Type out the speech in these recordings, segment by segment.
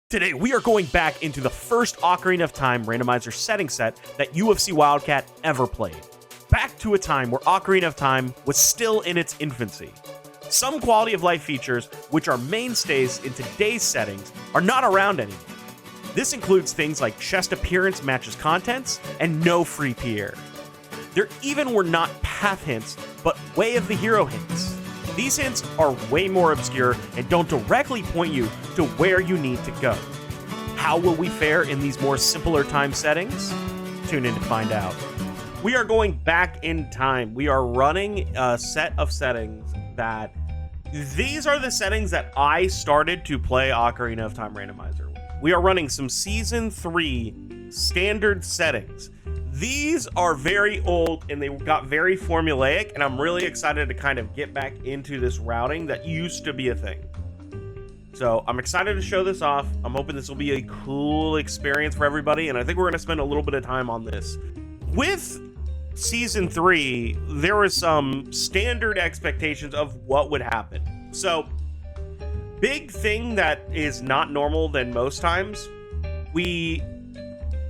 Today, we are going back into the first Ocarina of Time Randomizer setting set that UofCWildcat ever played. Back to a time where Ocarina of Time was still in its infancy. Some quality of life features, which are mainstays in today's settings, are not around anymore. This includes things like chest appearance matches contents and no free Pierre. There even were not path hints, but way of the hero hints. These hints are way more obscure and don't directly point you to where you need to go. How will we fare in these more simpler time settings? Tune in to find out. We are going back in time. We are running a set of settings that... These are the settings that I started to play Ocarina of Time Randomizer. We are running some Season 3 standard settings. These are very old and they got very formulaic, and I'm really excited to kind of get back into this routing that used to be a thing. So I'm excited to show this off. I'm hoping this will be a cool experience for everybody, and I think we're going to spend a little bit of time on this. With Season 3, there were some standard expectations of what would happen. So, big thing that is not normal than most times, we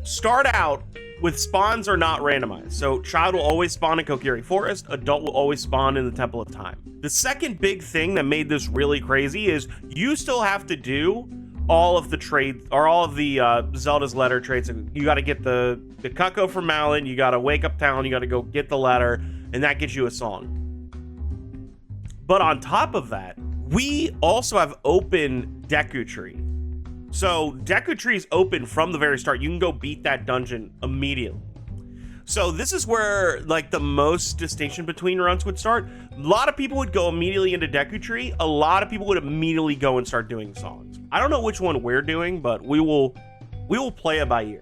start out with spawns are not randomized. So child will always spawn in Kokiri Forest, adult will always spawn in the Temple of Time. The second big thing that made this really crazy is you still have to do all of the trades, or all of the Zelda's letter trades. You got to get the Cucco from Malin, you got to wake up town, you got to go get the letter, and that gets you a song. But on top of that, we also have open Deku Tree. So Deku Tree is open from the very start. You can go beat that dungeon immediately. So this is where like the most distinction between runs would start. A lot of people would go immediately into Deku Tree. A lot of people would immediately go and start doing songs. I don't know which one we're doing, but we will play it by ear.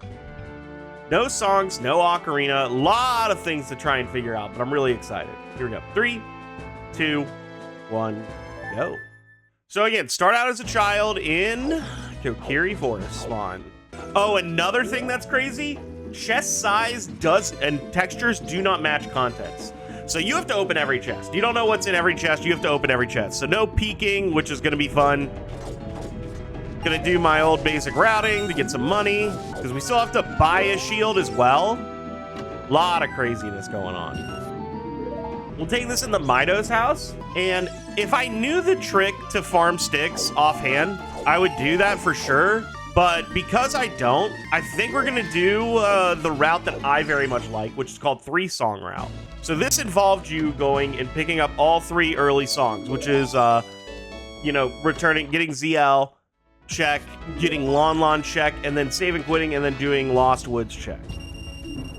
No songs, no ocarina, a lot of things to try and figure out, but I'm really excited. Here we go. 3, 2, 1, go. So again, start out as a child in Kokiri Forest spawn. Oh, another thing that's crazy, chest size and textures do not match contents. So you have to open every chest. You don't know what's in every chest, you have to open every chest. So no peeking, which is gonna be fun. Gonna do my old basic routing to get some money, because we still have to buy a shield as well. A lot of craziness going on. We'll take this in the Mido's house, and if I knew the trick to farm sticks offhand, I would do that for sure, but because I don't, I think we're gonna do the route that I very much like, which is called 3-song route. So this involved you going and picking up all 3 early songs, which is, you know, returning, getting ZL, check, getting Lon Lon, check, and then save and quitting, and then doing Lost Woods, check.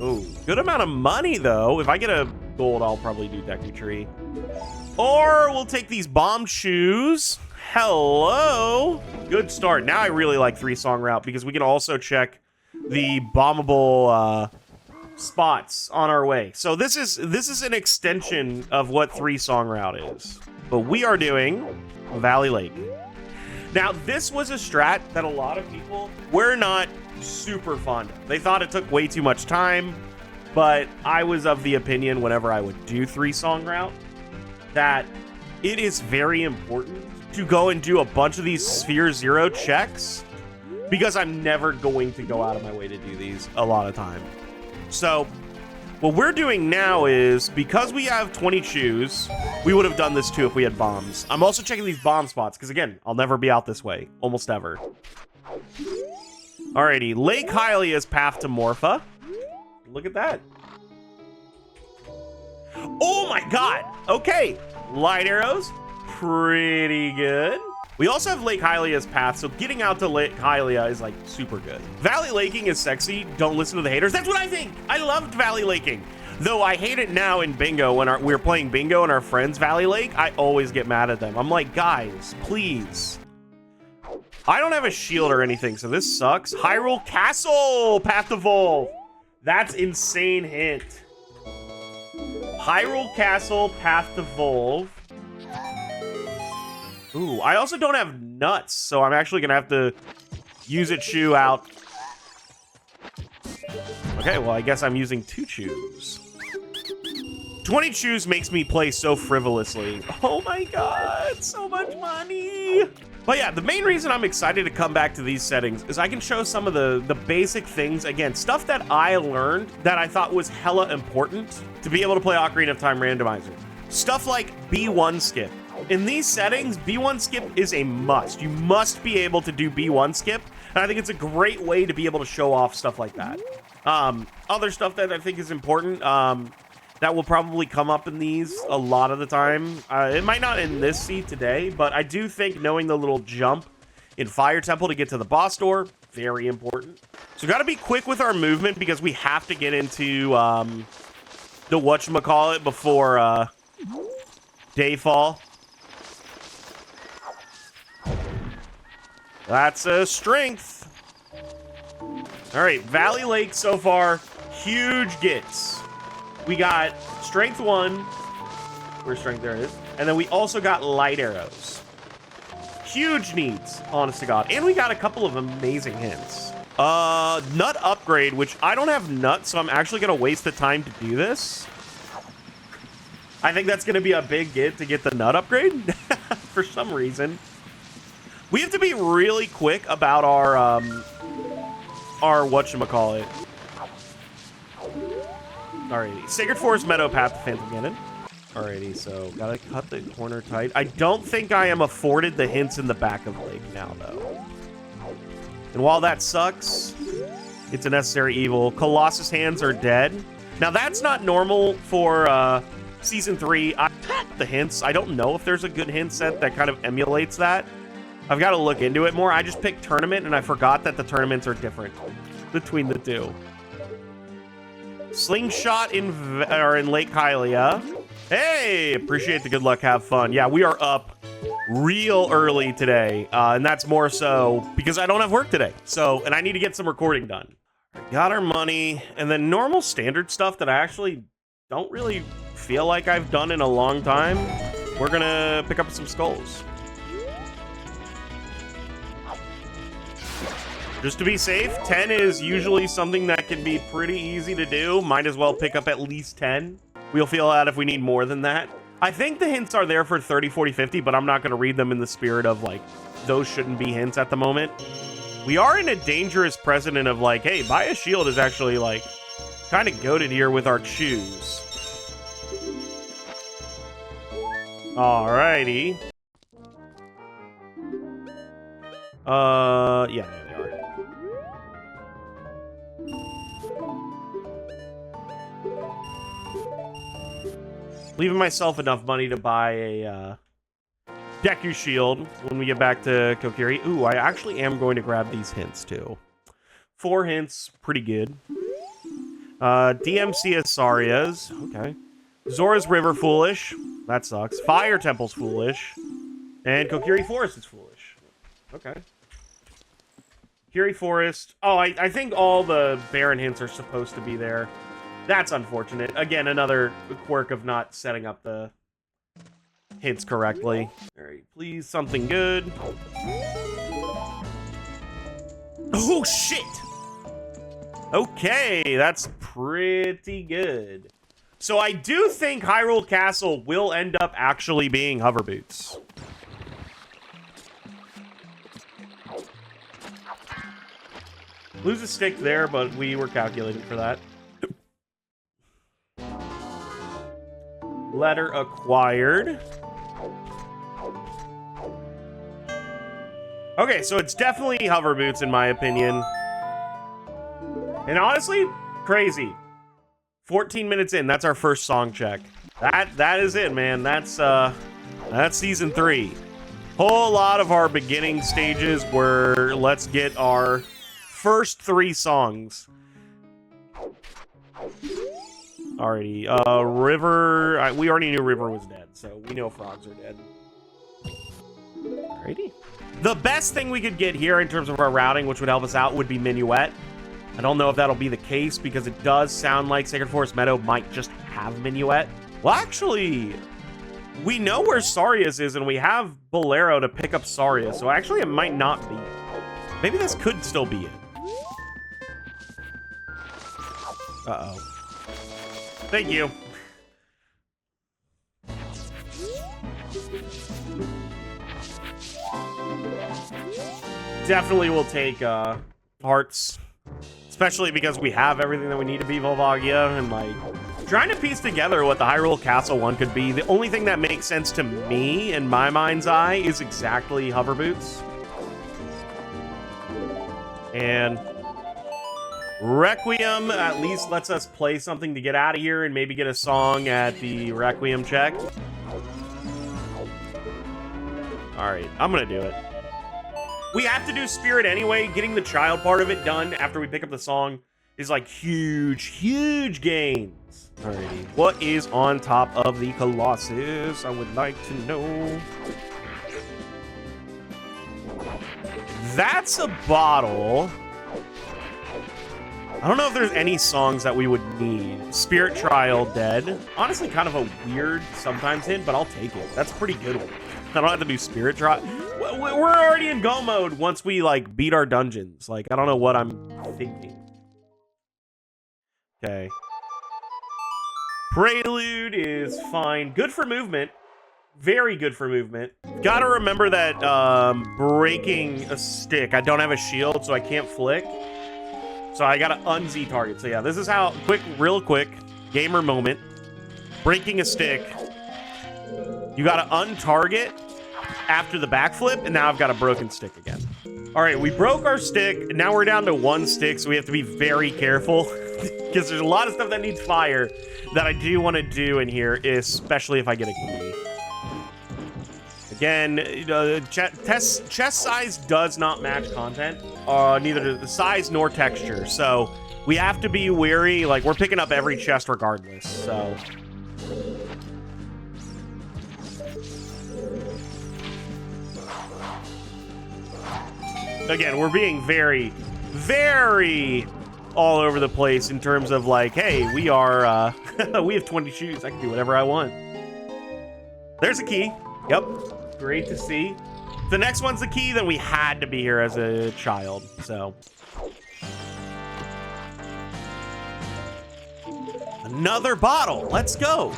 Ooh, good amount of money, though. If I get a gold, I'll probably do Deku Tree. Or we'll take these bomb shoes. Hello. Good start. Now I really like 3-song route because we can also check the bombable spots on our way. So this is an extension of what 3-song route is. But we are doing Valley Lake. Now, this was a strat that a lot of people were not super fond of. They thought it took way too much time, but I was of the opinion whenever I would do 3-song route that it is very important to go and do a bunch of these Sphere 0 checks, because I'm never going to go out of my way to do these a lot of time. So what we're doing now is, because we have 20 shoes, we would have done this too if we had bombs. I'm also checking these bomb spots because, again, I'll never be out this way. Almost ever. Alrighty, Lake Hylia's path to Morpha. Look at that. Oh my god! Okay, light arrows. Pretty good. We also have Lake Hylia's path, so getting out to Lake Hylia is like super good. Valley Laking is sexy. Don't listen to the haters. That's what I think. I loved Valley Laking. Though I hate it now in bingo. When we're playing bingo and our friends Valley Lake, I always get mad at them. I'm like, guys, please. I don't have a shield or anything, so this sucks. Hyrule Castle, path to Volve. That's insane hint. Hyrule Castle, path to Volve. Ooh, I also don't have nuts, so I'm actually gonna have to use a chew out. Okay, well, I guess I'm using 2 chews. 20 chews makes me play so frivolously. Oh my god, so much money. But yeah, the main reason I'm excited to come back to these settings is I can show some of the basic things, again, stuff that I learned that I thought was hella important to be able to play Ocarina of Time Randomizer. Stuff like B1 skip. In these settings, B1 skip is a must. You must be able to do B1 skip, and I think it's a great way to be able to show off stuff like that. Other stuff that I think is important, that will probably come up in these a lot of the time. It might not in this seed today, but I do think knowing the little jump in Fire Temple to get to the boss door, very important. So got to be quick with our movement because we have to get into the whatchamacallit before Dayfall. That's a strength. All right, Valley Lake so far, huge gets. We got strength 1. Where's strength? There it is. And then we also got light arrows. Huge needs, honest to God. And we got a couple of amazing hints. Nut upgrade, which I don't have nuts, so I'm actually going to waste the time to do this. I think that's going to be a big get to get the nut upgrade for some reason. We have to be really quick about our whatchamacallit. Alrighty, Sacred Forest Meadow Path to Phantom Ganon. Alrighty, so gotta cut the corner tight. I don't think I am afforded the hints in the back of Lake now, though. And while that sucks, it's a necessary evil. Colossus hands are dead. Now, that's not normal for Season 3. I the hints. I don't know if there's a good hint set that kind of emulates that. I've got to look into it more. I just picked Tournament, and I forgot that the tournaments are different between the two. Slingshot in Lake Hylia. Hey, appreciate the good luck, have fun. Yeah, we are up real early today, and that's more so because I don't have work today. So, and I need to get some recording done. Got our money, and then normal standard stuff that I actually don't really feel like I've done in a long time. We're gonna pick up some skulls. Just to be safe, 10 is usually something that can be pretty easy to do. Might as well pick up at least 10. We'll feel out if we need more than that. I think the hints are there for 30, 40, 50, but I'm not going to read them in the spirit of, like, those shouldn't be hints at the moment. We are in a dangerous precedent of, like, hey, buy a shield is actually, like, kind of goated here with our choose. Alrighty. Yeah, there they are. Leaving myself enough money to buy a Deku Shield when we get back to Kokiri. Ooh, I actually am going to grab these hints too. 4 hints, pretty good. DMC Asaria's, okay. Zora's River, foolish. That sucks. Fire Temple's foolish. And Kokiri Forest is foolish. Okay. Kokiri Forest. Oh, I think all the Baron hints are supposed to be there. That's unfortunate. Again, another quirk of not setting up the hints correctly. All right, please, something good. Oh, shit! Okay, that's pretty good. So I do think Hyrule Castle will end up actually being hover boots. Lose a stick there, but we were calculating for that. Letter acquired. Okay, so it's definitely hover boots in my opinion. And honestly, crazy. 14 minutes in, that's our first song check. That is it, man. That's season 3. Whole lot of our beginning stages were let's get our first 3 songs. Alrighty, River, we already knew River was dead, so we know frogs are dead. Alrighty. The best thing we could get here in terms of our routing, which would help us out, would be Minuet. I don't know if that'll be the case, because it does sound like Sacred Forest Meadow might just have Minuet. Well, actually, we know where Saria's is, and we have Bolero to pick up Saria, so actually it might not be it. Maybe this could still be it. Uh-oh. Thank you. definitely will take hearts, especially because we have everything that we need to be Volvagia, and like trying to piece together what the Hyrule Castle one could be. The only thing that makes sense to me in my mind's eye is exactly hover boots. And Requiem at least lets us play something to get out of here and maybe get a song at the Requiem check. All right, I'm gonna do it. We have to do Spirit anyway. Getting the child part of it done after we pick up the song is like huge gains. Alrighty, what is on top of the Colossus? I would like to know. That's a bottle. I don't know if there's any songs that we would need. Spirit Trial dead. Honestly, kind of a weird sometimes hint, but I'll take it. That's a pretty good one. I don't have to do Spirit Trial. We're already in go mode once we like beat our dungeons. Like, I don't know what I'm thinking. Okay. Prelude is fine. Good for movement. Very good for movement. Gotta remember that breaking a stick. I don't have a shield, so I can't flick. So I gotta un-Z target. So yeah, this is how, real quick, gamer moment. Breaking a stick. You gotta un-target after the backflip, and now I've got a broken stick again. All right, we broke our stick. Now we're down to one stick, so we have to be very careful because there's a lot of stuff that needs fire that I do want to do in here, especially if I get a key. Again, chest size does not match content, neither the size nor texture. So we have to be wary. Like, we're picking up every chest regardless. So again, we're being very all over the place in terms of like, hey, we are we have 20 shoes. I can do whatever I want. There's a key. Yep. Great to see. If the next one's the key, then we had to be here as a child. So another bottle. Let's go.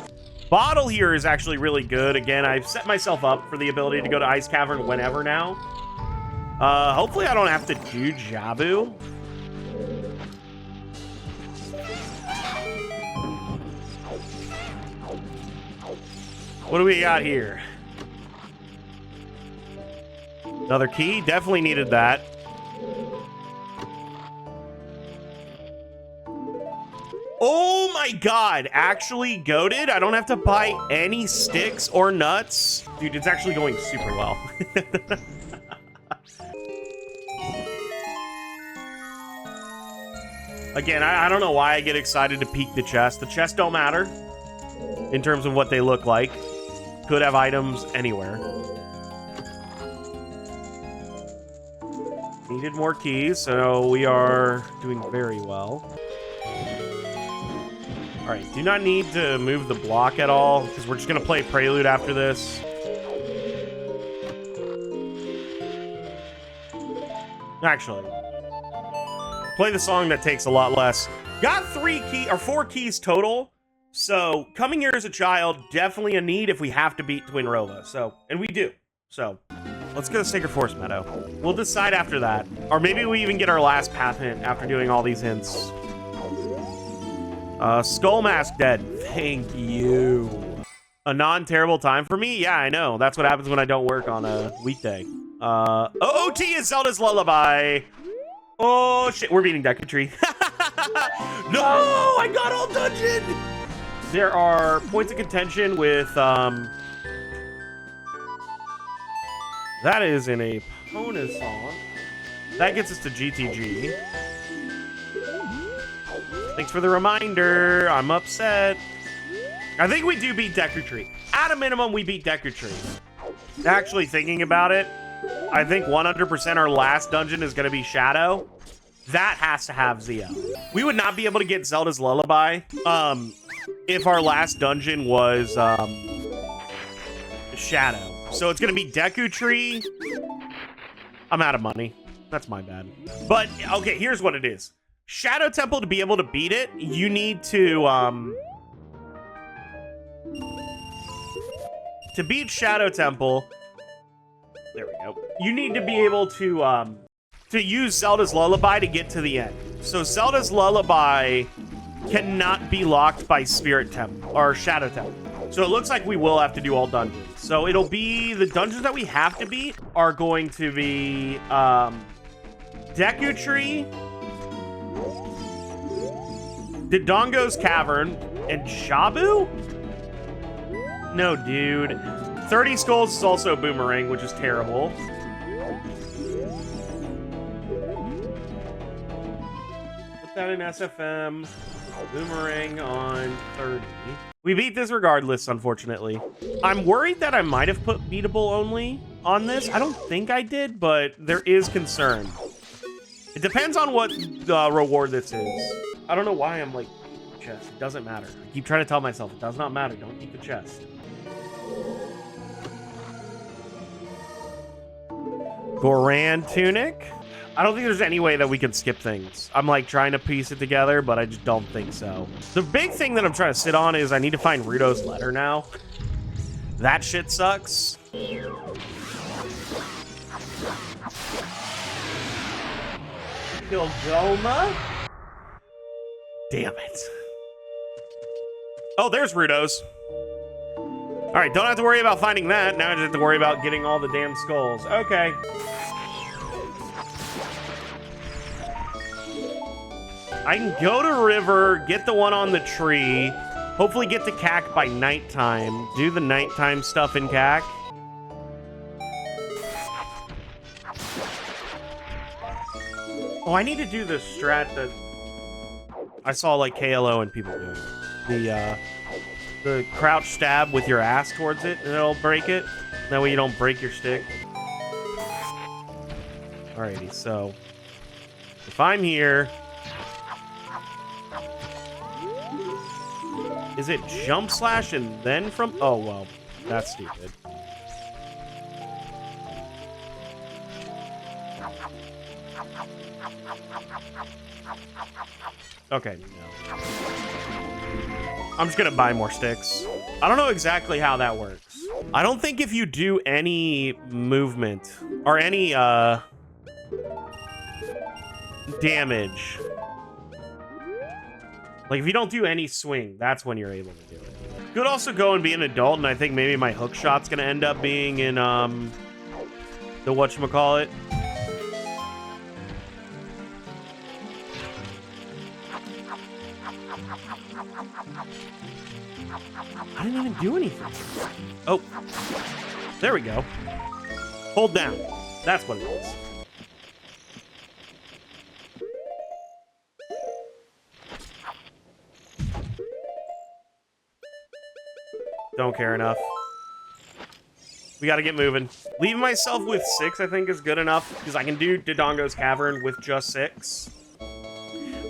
Bottle here is actually really good. Again, I've set myself up for the ability to go to Ice Cavern whenever now. Hopefully I don't have to do Jabu. What do we got here? Another key. Definitely needed that. Oh my god. Actually goated. I don't have to buy any sticks or nuts. Dude, it's actually going super well. Again, I don't know why I get excited to peek the chest. The chests don't matter in terms of what they look like. Could have items anywhere. Needed more keys, so we are doing very well. All right, do not need to move the block at all because we're just gonna play Prelude after this. Actually, play the song that takes a lot less. Got 4 keys total. So coming here as a child, definitely a need if we have to beat Twin Rova. So, and we do. So let's go to Sacred Forest Meadow. We'll decide after that. Or maybe we even get our last path hint after doing all these hints. Skull Mask dead. Thank you. A non-terrible time for me? Yeah, I know. That's what happens when I don't work on a weekday. OOT is Zelda's Lullaby. Oh, shit. We're beating Deku Tree. No! I got all dungeon! There are points of contention with, that is in a Epona song. That gets us to GTG. Thanks for the reminder. I'm upset. I think we do beat Deku Tree. At a minimum, we beat Deku Tree. Actually thinking about it, I think 100% our last dungeon is going to be Shadow. That has to have Zio. We would not be able to get Zelda's Lullaby if our last dungeon was Shadow. So it's going to be Deku Tree. I'm out of money. That's my bad. But, okay, here's what it is. Shadow Temple, to be able to beat it, you need to beat Shadow Temple, there we go. You need to be able to to use Zelda's Lullaby to get to the end. So Zelda's Lullaby cannot be locked by Spirit Temple or Shadow Temple. So it looks like we will have to do all dungeons. So it'll be the dungeons that we have to beat are going to be Deku Tree, Dodongo's Cavern, and Shabu? No, dude. 30 Skulls is also a Boomerang, which is terrible. Put that in SFM. Boomerang on 30. We beat this regardless, unfortunately. I'm worried that I might have put beatable only on this. I don't think I did, but there is concern. It depends on what the reward this is. I don't know why I'm like, chest. It doesn't matter. I keep trying to tell myself it does not matter. Don't keep the chest. Goran Tunic. I don't think there's any way that we can skip things. I'm like trying to piece it together, but I just don't think so. The big thing that I'm trying to sit on is I need to find Ruto's letter now. That shit sucks. Kildoma? Damn it. Oh, there's Ruto's. All right, don't have to worry about finding that. Now I just have to worry about getting all the damn skulls. Okay. I can go to River, get the one on the tree, hopefully get to CAC by nighttime, do the nighttime stuff in CAC. Oh, I need to do the strat that I saw like KLO and people doing. The crouch stab with your ass towards it, and it'll break it. That way you don't break your stick. Alrighty, so if I'm here, is it jump slash and then from? Oh, well, that's stupid. Okay, no. I'm just gonna buy more sticks. I don't know exactly how that works. I don't think if you do any movement or any damage, like if you don't do any swing, that's when you're able to do it. Could also go and be an adult, and I think maybe my hook shot's gonna end up being in the whatchamacallit. I didn't even do anything. Oh, there we go. Hold down. That's what it is. Don't care enough. We got to get moving. Leaving myself with 6, I think, is good enough because I can do Dodongo's Cavern with just 6.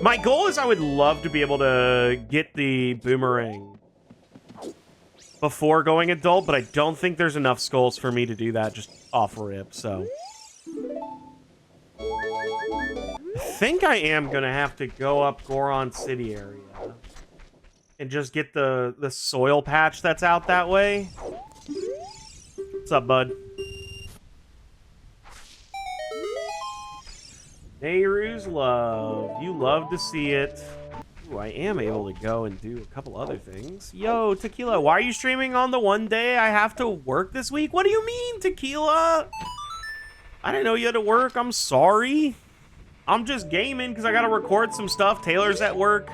My goal is I would love to be able to get the Boomerang before going adult, but I don't think there's enough skulls for me to do that just off rip, so. I think I am going to have to go up Goron City area and just get the soil patch that's out that way. What's up, bud? Nehru's love. You love to see it. Ooh, I am able to go and do a couple other things. Yo, Tequila, why are you streaming on the one day I have to work this week? What do you mean, Tequila? I didn't know you had to work. I'm sorry. I'm just gaming because I got to record some stuff. Taylor's at work.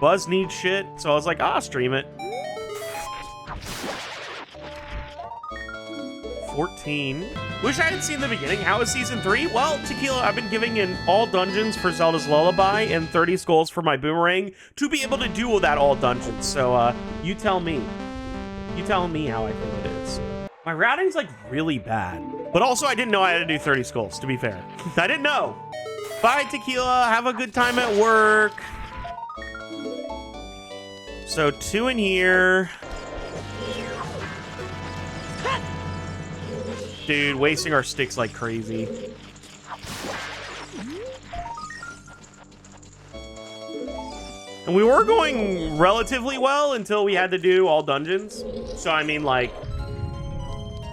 Buzz needs shit. So I was like, I'll stream it. 14. Wish I had seen the beginning. How is season 3? Well, Tequila, I've been giving in all dungeons for Zelda's Lullaby and 30 skulls for my Boomerang to be able to do that all dungeons. So, you tell me. You tell me how I think it is. My routing's like really bad. But also, I didn't know I had to do 30 skulls, to be fair. I didn't know. Bye, Tequila. Have a good time at work. So, 2 in here. Dude, wasting our sticks like crazy. And we were going relatively well until we had to do all dungeons. So, I mean, like,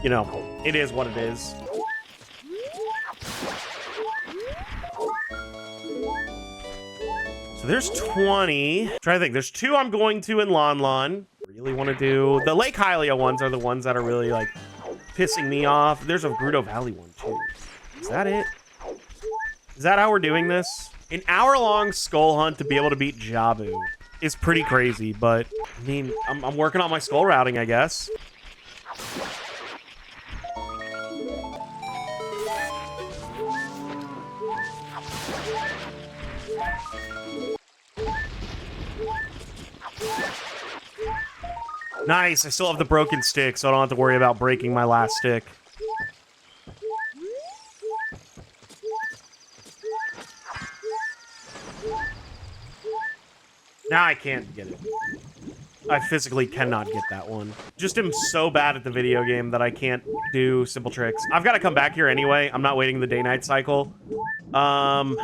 you know, it is what it is. So there's 20. I'm trying to think. There's 2 I'm going to in Lon Lon. Really want to do the Lake Hylia ones are the ones that are really like pissing me off. There's a Gerudo Valley one too. Is that it? Is that how we're doing this? An hour-long skull hunt to be able to beat Jabu is pretty crazy, but I mean, I'm working on my skull routing, I guess. Nice, I still have the broken stick, so I don't have to worry about breaking my last stick. Now I can't get it. I physically cannot get that one. Just am so bad at the video game that I can't do simple tricks. I've got to come back here anyway. I'm not waiting the day-night cycle. I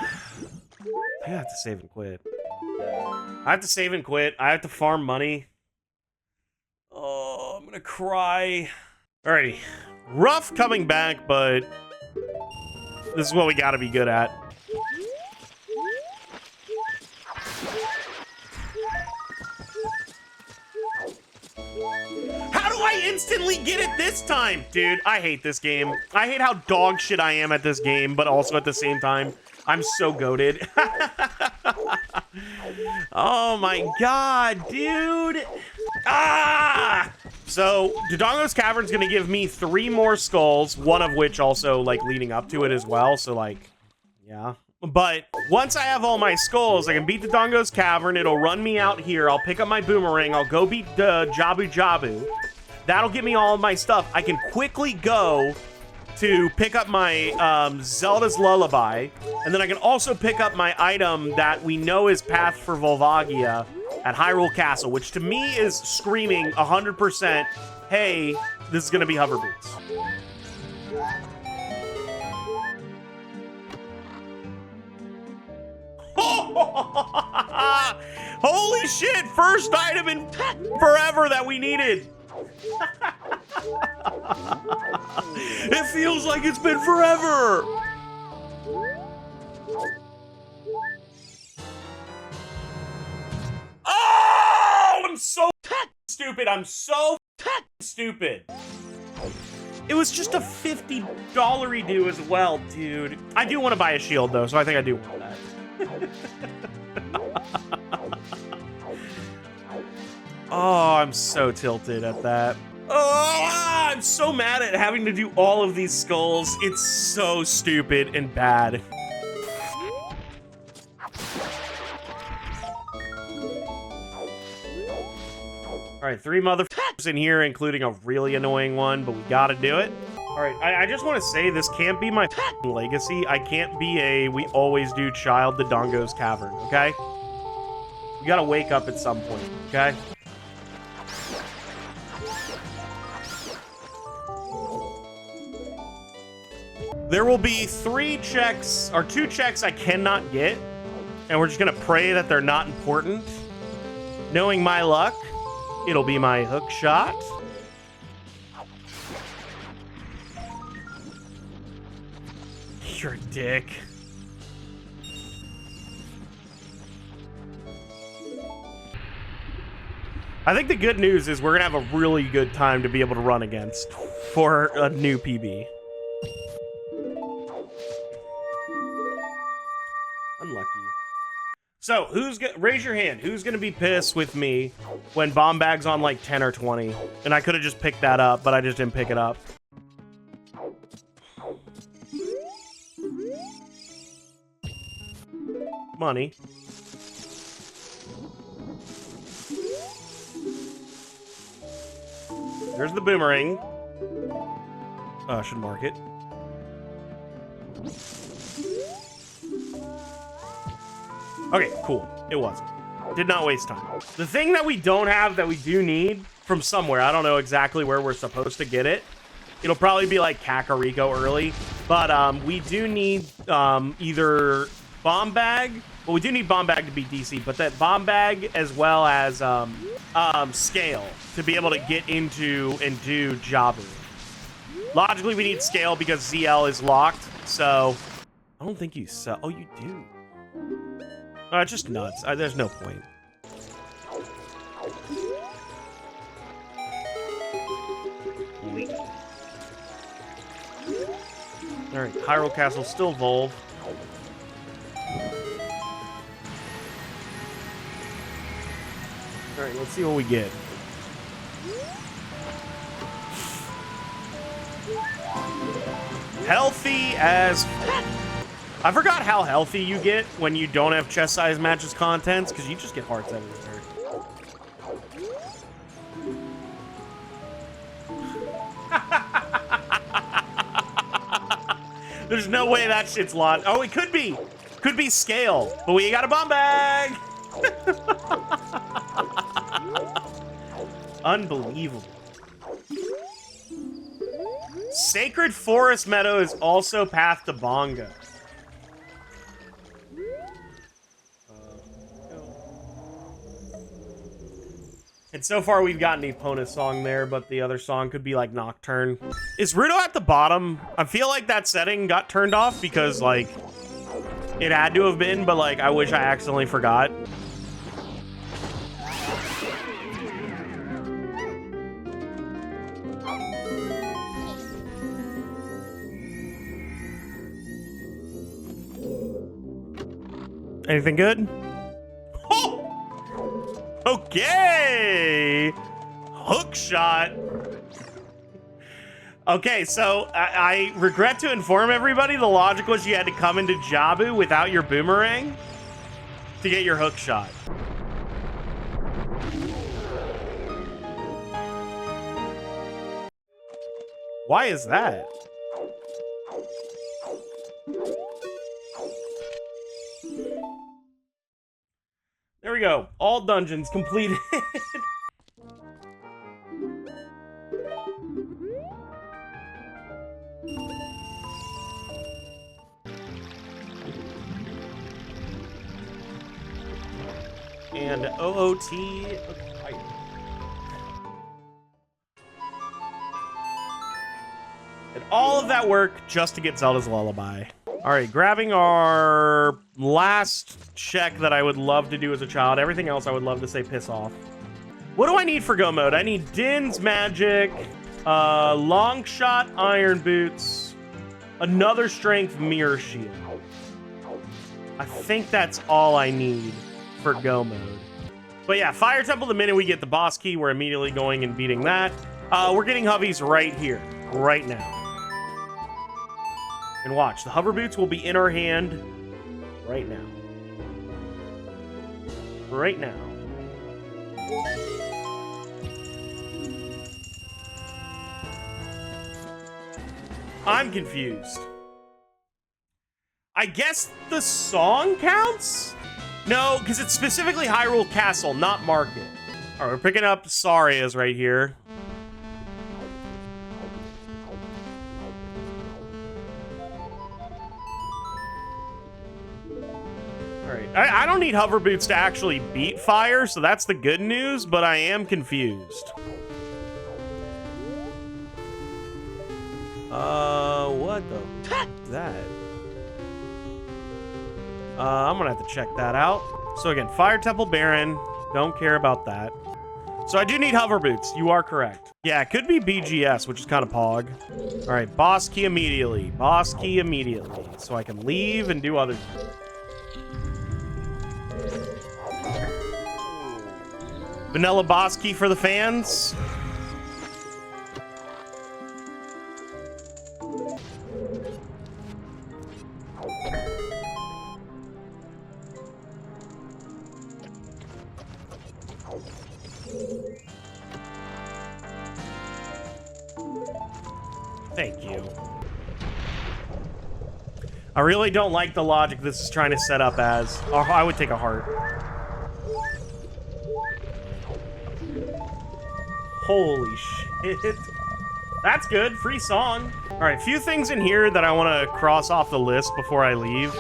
have to save and quit. I have to save and quit. I have to farm money. Oh, I'm gonna cry. Alrighty. Rough coming back, but this is what we gotta be good at. How do I instantly get it this time? Dude, I hate this game. I hate how dog shit I am at this game, but also at the same time, I'm so goated. Oh my god, dude. Ah! So, Dodongo's Cavern's gonna give me 3 more skulls, one of which also, like, leading up to it as well, so, like, yeah. But once I have all my skulls, I can beat Dodongo's Cavern, it'll run me out here, I'll pick up my boomerang, I'll go beat Jabu. That'll give me all of my stuff. I can quickly go to pick up my Zelda's Lullaby, and then I can also pick up my item that we know is Path for Volvagia at Hyrule Castle, which to me is screaming 100%, hey, this is gonna be hover boots. Holy shit, first item in forever that we needed. It feels like it's been forever. Oh, I'm so stupid. I'm so stupid. It was just a $50 redo as well, dude. I do want to buy a shield though, so I think I do want that. Oh, I'm so tilted at that. Oh, I'm so mad at having to do all of these skulls. It's so stupid and bad. All right, 3 motherfuckers in here, including a really annoying one, but we gotta do it. All right, I just want to say this can't be my legacy. I can't be a we always do child Dodongo's Cavern, okay? We gotta wake up at some point, okay? There will be 3 checks, or 2 checks I cannot get, and we're just gonna pray that they're not important. Knowing my luck, it'll be my hook shot. You're a dick. I think the good news is we're gonna have a really good time to be able to run against for a new PB. Unlucky. So, raise your hand. Who's gonna be pissed with me when Bomb Bag's on like 10 or 20? And I could have just picked that up, but I just didn't pick it up. Money. There's the boomerang. I should mark it. Okay, cool. It wasn't. Did not waste time. The thing that we don't have that we do need from somewhere, I don't know exactly where we're supposed to get it. It'll probably be like Kakariko early, but we do need either Bomb Bag. Well, we do need Bomb Bag to be DC, but that Bomb Bag as well as Scale to be able to get into and do Jabu. Logically, we need Scale because ZL is locked, so I don't think you sell. Oh, you do. Just nuts. There's no point. Alright, Hyrule Castle still Volve. Alright, let's see what we get. Healthy as... I forgot how healthy you get when you don't have chest size matches contents, because you just get hearts everywhere. There's no way that shit's lost. Oh, it could be. Could be scale. But we got a bomb bag. Unbelievable. Sacred Forest Meadow is also Path to Bonga. And so far, we've gotten Epona's song there, but the other song could be like Nocturne. Is Ruto at the bottom? I feel like that setting got turned off because, like, it had to have been, but, like, I wish I accidentally forgot. Anything good? Oh! Okay! Hook shot. Okay, so I regret to inform everybody the logic was you had to come into Jabu without your boomerang to get your hook shot. Why is that? There we go. All dungeons completed. And OOT acquired. And all of that work just to get Zelda's Lullaby. All right, grabbing our last check that I would love to do as a child. Everything else I would love to say piss off. What do I need for go mode? I need Din's Magic, long shot Iron Boots, another strength Mirror Shield. I think that's all I need for go mode. But yeah, Fire Temple, the minute we get the boss key, we're immediately going and beating that. We're getting hoveys right here, right now. And watch, the hover boots will be in our hand right now. Right now. I'm confused. I guess the song counts? No, because it's specifically Hyrule Castle, not Market. All right, we're picking up Saria's right here. I don't need hover boots to actually beat fire, so that's the good news, but I am confused. What the fuck is that? I'm gonna have to check that out. So again, Fire Temple Baron, don't care about that. So I do need hover boots, you are correct. Yeah, it could be BGS, which is kind of pog. All right, boss key immediately. Boss key immediately, so I can leave and do other things. Vanilla boss key for the fans. Thank you. I really don't like the logic this is trying to set up as. Or I would take a heart. Holy shit. That's good. Free song. All right, few things in here that I want to cross off the list before I leave.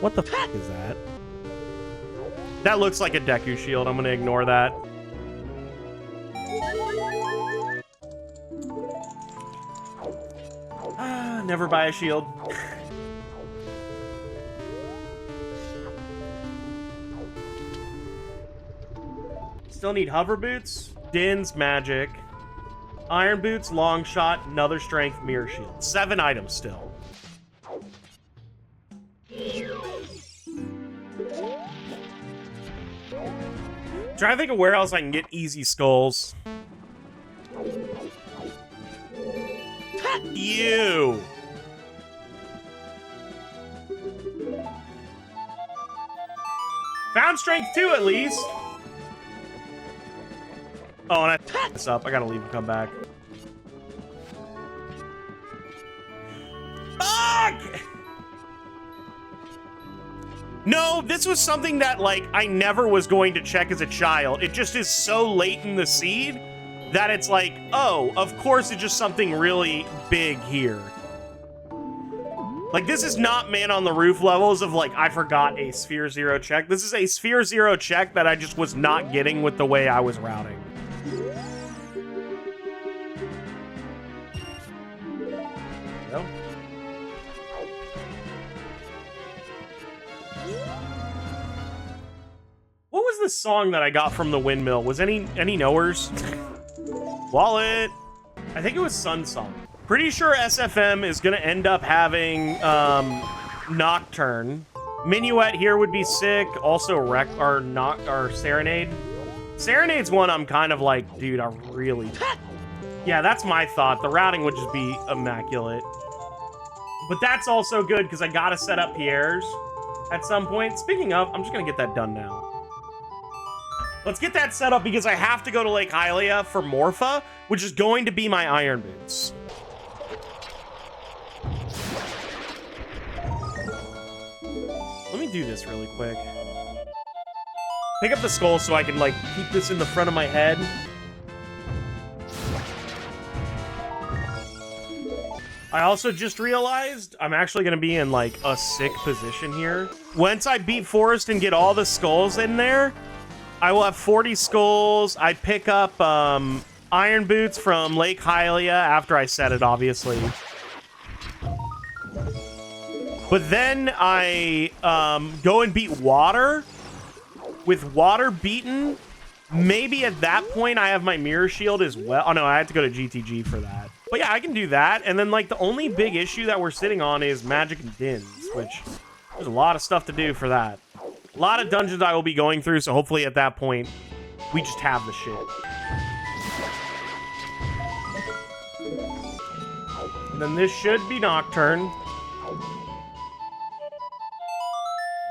What the fuck is that? That looks like a Deku shield. I'm going to ignore that. Never buy a shield. Still need hover boots, Din's magic, iron boots, long shot, another strength, mirror shield. 7 items still. Trying to think of where else I can get easy skulls. You. Found strength 2 at least. Oh, and I f***ed this up. I gotta leave and come back. Fuck! No, this was something that, like, I never was going to check as a child. It just is so late in the seed that it's like, oh, of course it's just something really big here. Like, this is not Man on the Roof levels of, like, I forgot a Sphere 0 check. This is a Sphere 0 check that I just was not getting with the way I was routing. No. What was the song that I got from the windmill? Was any knowers? Wallet. I think it was Sun Song. Pretty sure SFM is gonna end up having Nocturne. Minuet here would be sick. Also or Serenade. Serenade's one I'm kind of like, dude, I really... Yeah, that's my thought. The routing would just be immaculate. But that's also good because I gotta set up Pierre's at some point. Speaking of, I'm just gonna get that done now. Let's get that set up because I have to go to Lake Hylia for Morpha, which is going to be my iron boots. Let me do this really quick. Pick up the skull so I can, like, keep this in the front of my head. I also just realized I'm actually going to be in, like, a sick position here. Once I beat Forest and get all the skulls in there, I will have 40 skulls. I pick up iron boots from Lake Hylia after I set it, obviously. But then I go and beat Water. With Water beaten, maybe at that point I have my mirror shield as well. Oh, no, I have to go to GTG for that. But yeah, I can do that. And then, like, the only big issue that we're sitting on is Magic and Dins, which there's a lot of stuff to do for that. A lot of dungeons I will be going through, so hopefully at that point, we just have the shit. And then this should be Nocturne.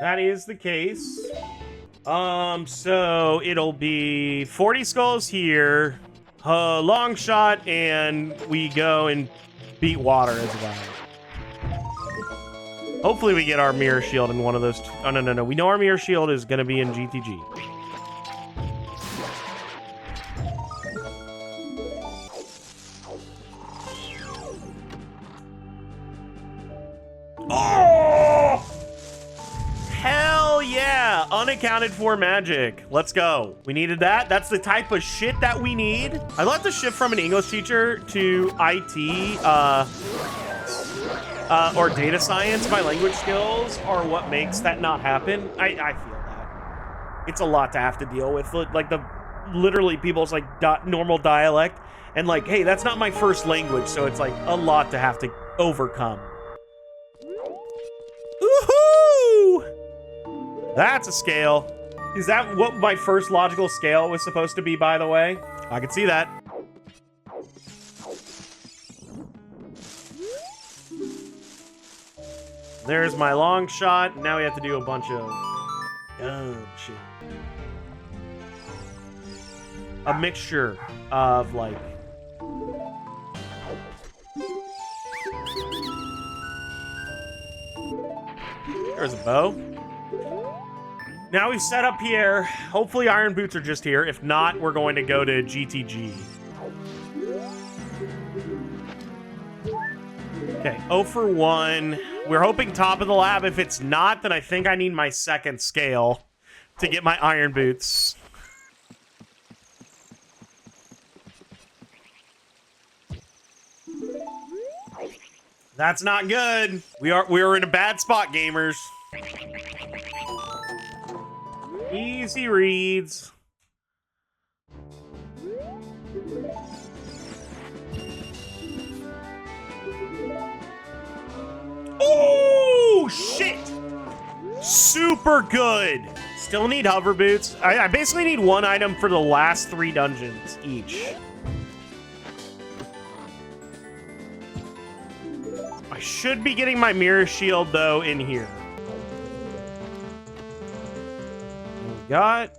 That is the case. So it'll be 40 skulls here, long shot, and we go and beat Water as well. Hopefully we get our mirror shield in one of those. Oh, no. We know our mirror shield is going to be in GTG. Oh! Hell yeah! Unaccounted for magic. Let's go. We needed that. That's the type of shit that we need. I left the shift from an English teacher to IT, or data science. My language skills are what makes that not happen. I feel that. It's a lot to have to deal with. Like, literally people's, like, normal dialect. And, like, hey, that's not my first language, so it's, like, a lot to have to overcome. Woohoo! That's a scale. Is that what my first logical scale was supposed to be, by the way? I can see that. There's my long shot. Now we have to do a bunch of shit. A mixture of, like... There's a bow. Now we've set up here. Hopefully iron boots are just here. If not, we're going to go to GTG. Okay, 0 for 1. We're hoping top of the lab. If it's not, then I think I need my second scale to get my iron boots. That's not good. We are in a bad spot, gamers. Easy reads. super good. Still need hover boots. I basically need one item for the last 3 dungeons each. I should be getting my mirror shield, though, in here. We got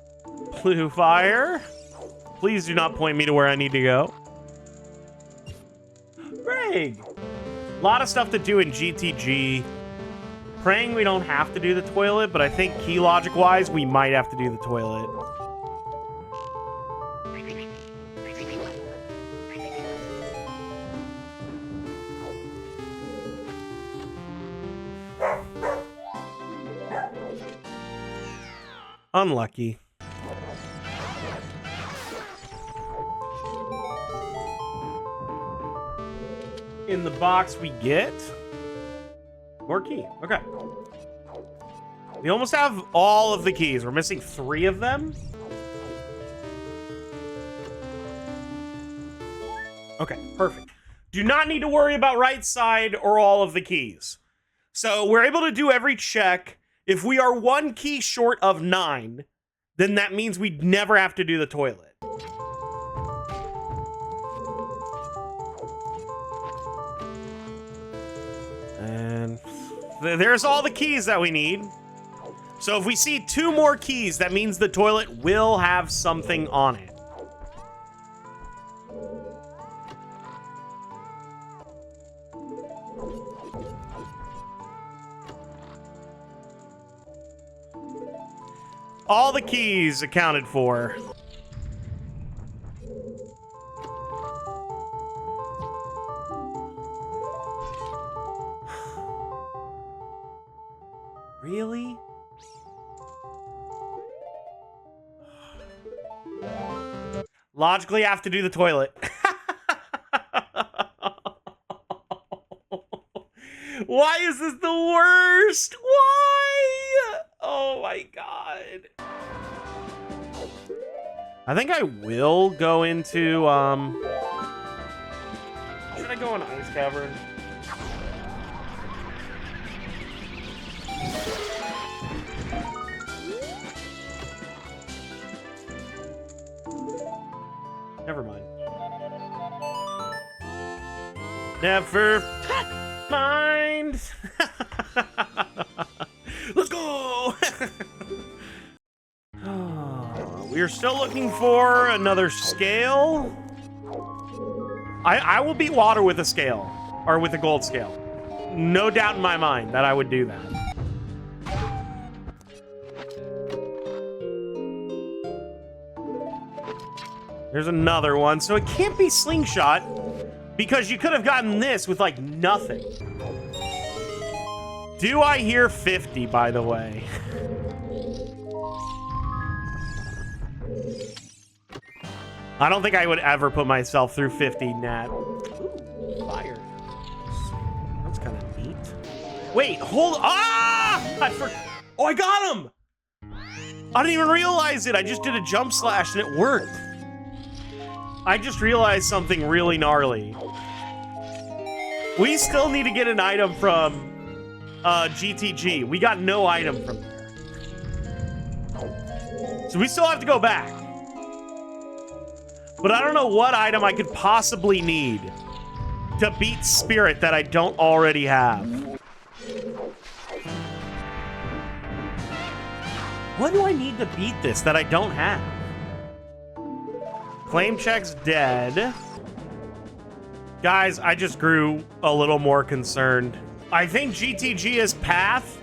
blue fire. Please do not point me to where I need to go. Greg. A lot of stuff to do in GTG. Praying we don't have to do the toilet, but I think key logic-wise, we might have to do the toilet. Unlucky. In the box we get more key. Okay. We almost have all of the keys. We're missing 3 of them. Okay, perfect. Do not need to worry about right side or all of the keys. So we're able to do every check. If we are 1 key short of 9, then that means we'd never have to do the toilet. And there's all the keys that we need. So if we see 2 more keys, that means the toilet will have something on it. All the keys accounted for. Really? Logically, I have to do the toilet. Why is this the worst? Why? Oh my god. I think I will go into, should I go in Ice Cavern? Never mind. Never mind. Let's go. We are still looking for another scale. I will beat water with a scale, or with a gold scale. No doubt in my mind that I would do that. There's another one. So it can't be slingshot because you could have gotten this with like nothing. Do I hear 50, by the way? I don't think I would ever put myself through 50, Nat. Ooh, fire. That's kind of neat. Wait, hold. Ah! Oh, I got him! I didn't even realize it. I just did a jump slash and it worked. I just realized something really gnarly. We still need to get an item from GTG. We got no item from there. So we still have to go back. But I don't know what item I could possibly need to beat Spirit that I don't already have. What do I need to beat this that I don't have? Claim check's dead. Guys, I just grew a little more concerned. I think GTG is path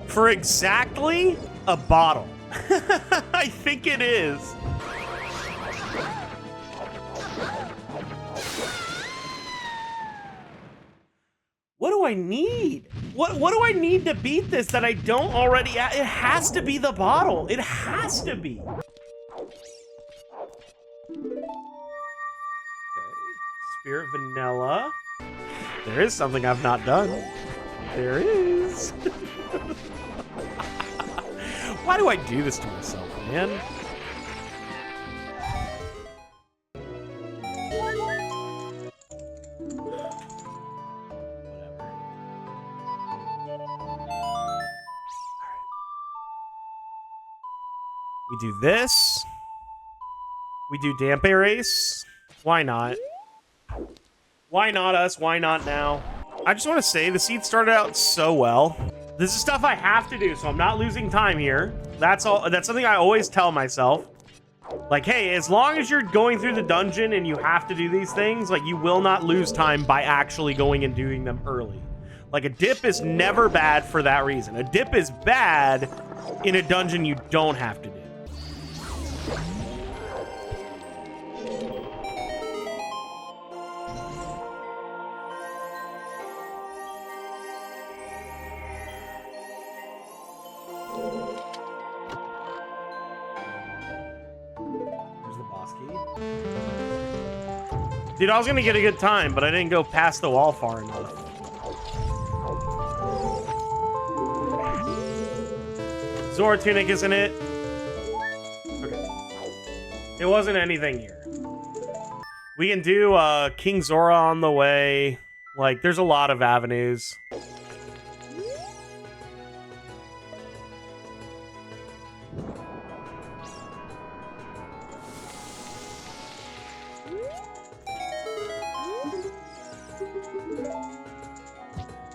for exactly a bottle. I think it is. What do I need? What do I need to beat this that I don't already have? It has to be the bottle. It has to be. Spirit vanilla. There is something I've not done. There is. Why do I do this to myself, man? We do this. We do Damp Erase. Why not? Why not us? Why not now? I just want to say the seed started out so well. This is stuff I have to do, so I'm not losing time here. That's all. That's something I always tell myself. Like, hey, as long as you're going through the dungeon and you have to do these things, like, you will not lose time by actually going and doing them early. Like, a dip is never bad for that reason. A dip is bad in a dungeon you don't have to do. Dude, I was gonna get a good time, but I didn't go past the wall far enough. Zora Tunic, isn't it? Okay. It wasn't anything here. We can do King Zora on the way. Like, there's a lot of avenues.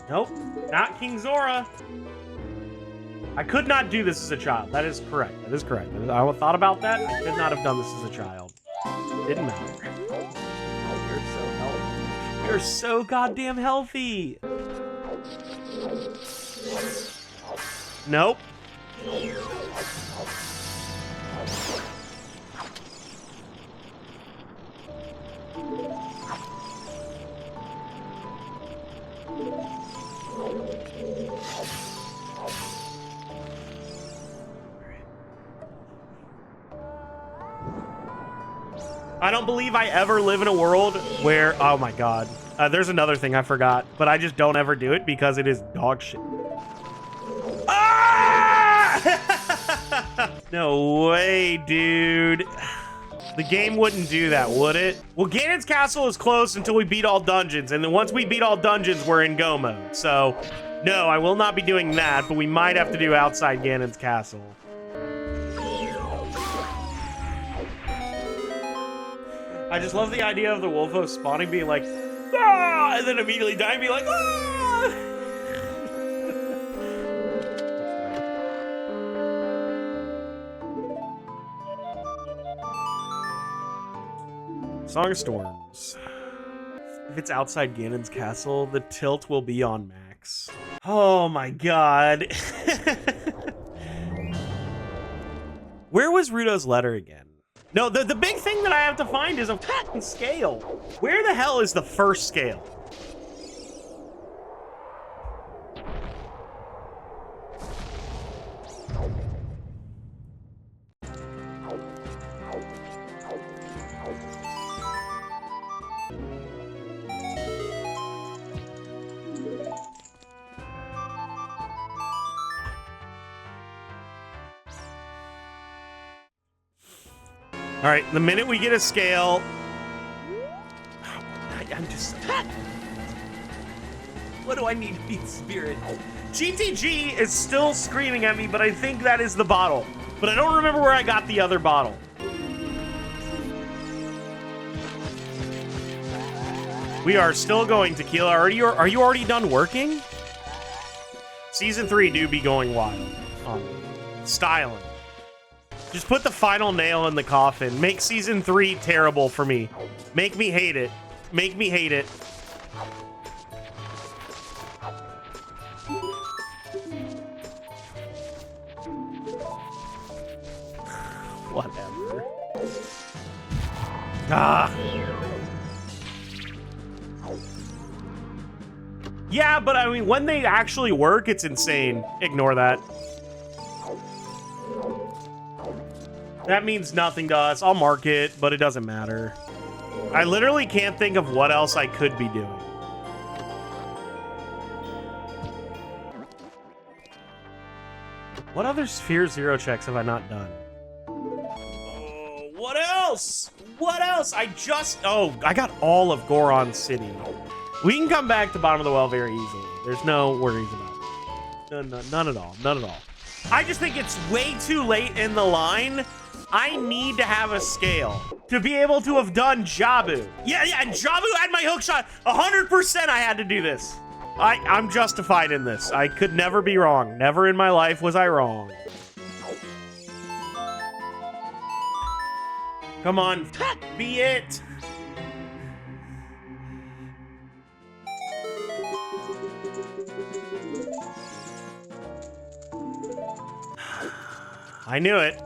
Nope, not King Zora. I could not do this as a child. That is correct. That is correct. I thought about that. I could not have done this as a child. Didn't matter. Oh, you're so healthy. You're so goddamn healthy. Nope. I don't believe I ever live in a world where, oh my god, there's another thing I forgot, but I just don't ever do it because it is dog shit. Ah! No way, dude. The game wouldn't do that, would it? Well, Ganon's Castle is closed until we beat all dungeons, and then once we beat all dungeons, we're in go mode. So, no, I will not be doing that, but we might have to do outside Ganon's Castle. I just love the idea of the Wolfo spawning, being like, ah, and then immediately dying, being like, ah. Song of Storms. If it's outside Ganon's Castle, the tilt will be on max. Oh my god. Where was Ruto's letter again? No, the big thing that I have to find is a fucking scale. Where the hell is the first scale? All right, the minute we get a scale, I'm just. What do I need to beat Spirit? GTG is still screaming at me, but I think that is the bottle. But I don't remember where I got the other bottle. We are still going, Tequila. Are you already done working? Season 3 do be going wild on me. Styling. Just put the final nail in the coffin. Make Season 3 terrible for me. Make me hate it. Make me hate it. Whatever. Ah. Yeah, but I mean, when they actually work, it's insane. Ignore that. That means nothing to us. I'll mark it, but it doesn't matter. I literally can't think of what else I could be doing. What other Sphere Zero checks have I not done? Oh, what else? What else? I got all of Goron City. We can come back to Bottom of the Well very easily. There's no worries about it. None at all. None at all. I just think it's way too late in the line. I need to have a scale to be able to have done Jabu. Yeah, and Jabu had my hook shot. 100% I had to do this. I'm justified in this. I could never be wrong. Never in my life was I wrong. Come on, be it. I knew it.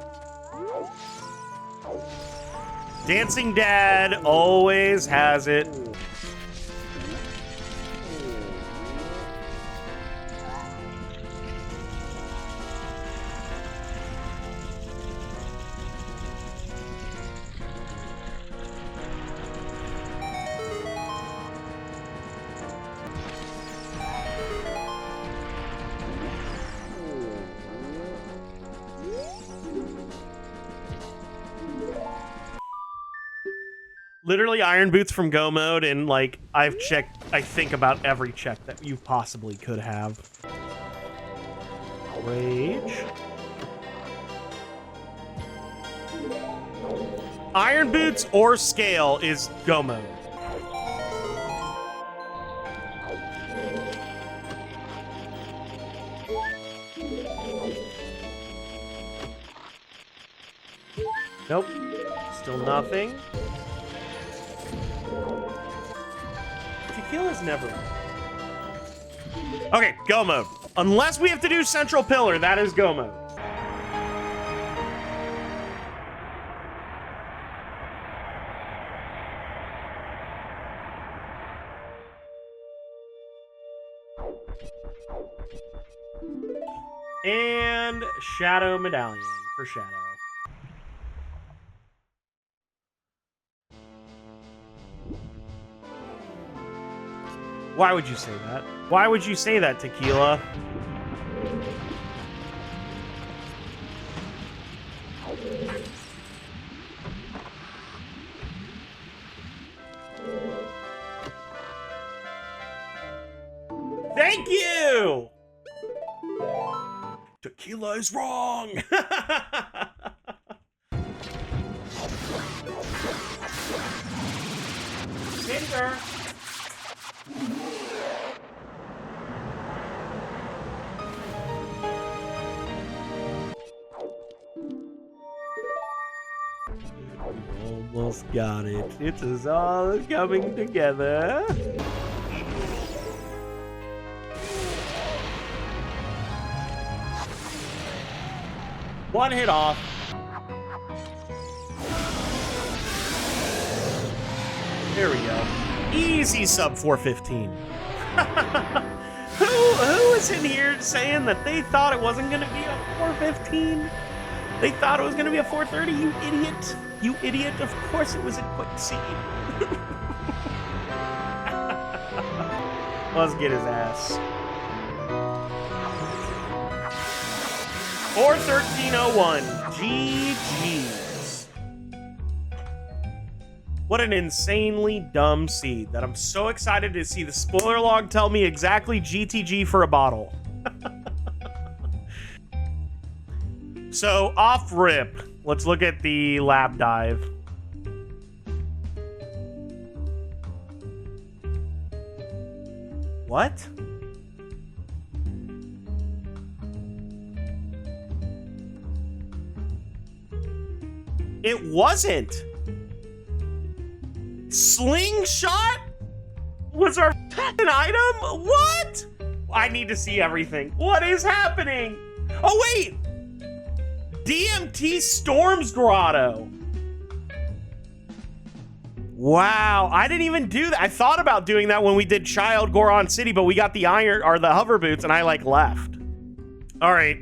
Dancing Dad always has it. Literally Iron Boots from Go Mode, and like I've checked, I think about every check that you possibly could have. Rage. Iron Boots or Scale is Go Mode. Nope. Still nothing. Tequila's never. Okay, Go Mode. Unless we have to do Central Pillar, that is Go Mode. And Shadow Medallion for Shadow. Why would you say that? Why would you say that, Tequila? Thank you! Tequila is wrong! Cinder! Almost got it. It is all coming together. One hit off. There we go. Easy sub 415. Who is in here saying that they thought it wasn't going to be a 415? They thought it was going to be a 430, you idiot. You idiot. Of course it was a quick seed. Let's get his ass. 41301. GG's. What an insanely dumb seed that I'm so excited to see the spoiler log tell me exactly GTG for a bottle. So, off rip, let's look at the lab dive. What? It wasn't. Slingshot was our f***ing item? What? I need to see everything. What is happening? Oh, wait. DMT Storms Grotto. Wow, I didn't even do that. I thought about doing that when we did Child Goron City, but we got the iron or the hover boots and I like left. All right.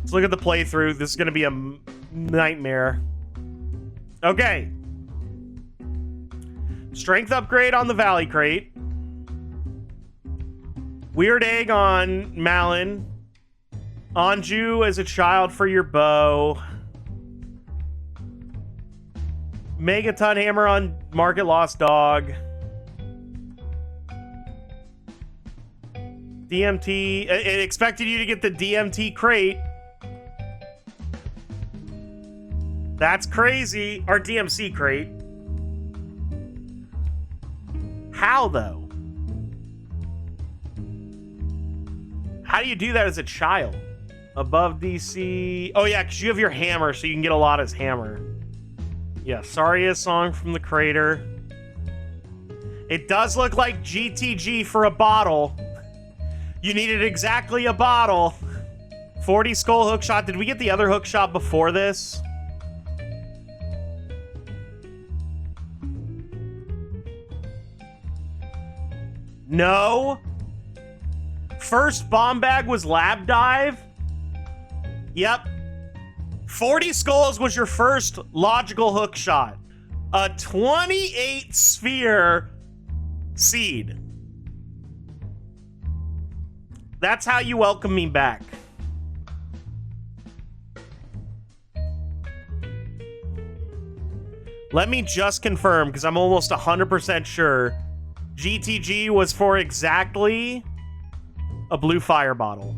Let's look at the playthrough. This is going to be a nightmare. Okay. Strength upgrade on the Valley Crate. Weird Egg on Malin. Anju as a child for your bow. Megaton Hammer on Market Lost Dog. DMT. It expected you to get the DMT crate. That's crazy. Or DMC crate. How, though? How do you do that as a child? Above DC. Oh, yeah, because you have your hammer, so you can get a lot as hammer. Yeah, sorry, a song from the crater. It does look like GTG for a bottle. You needed exactly a bottle. 40 skull hookshot. Did we get the other hookshot before this? No. First bomb bag was lab dive. Yep. 40 skulls was your first logical hook shot. A 28 sphere seed. That's how you welcome me back. Let me just confirm, because I'm almost 100% sure. GTG was for exactly a blue fire bottle.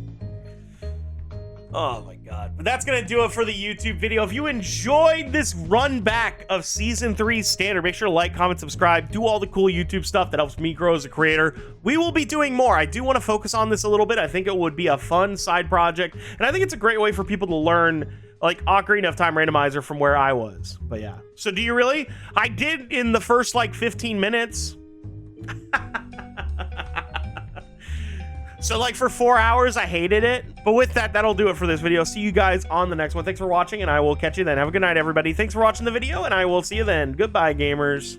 Oh my god. But that's gonna do it for the YouTube video. If you enjoyed this run back of Season 3 Standard, make sure to like, comment, subscribe, do all the cool YouTube stuff that helps me grow as a creator. We will be doing more. I do want to focus on this a little bit. I think it would be a fun side project, and I think it's a great way for people to learn, like, Ocarina of Time Randomizer from where I was. But yeah. So do you really? I did in the first, like, 15 minutes. So, like, for 4 hours, I hated it. But with that, that'll do it for this video. See you guys on the next one. Thanks for watching, and I will catch you then. Have a good night, everybody. Thanks for watching the video, and I will see you then. Goodbye, gamers.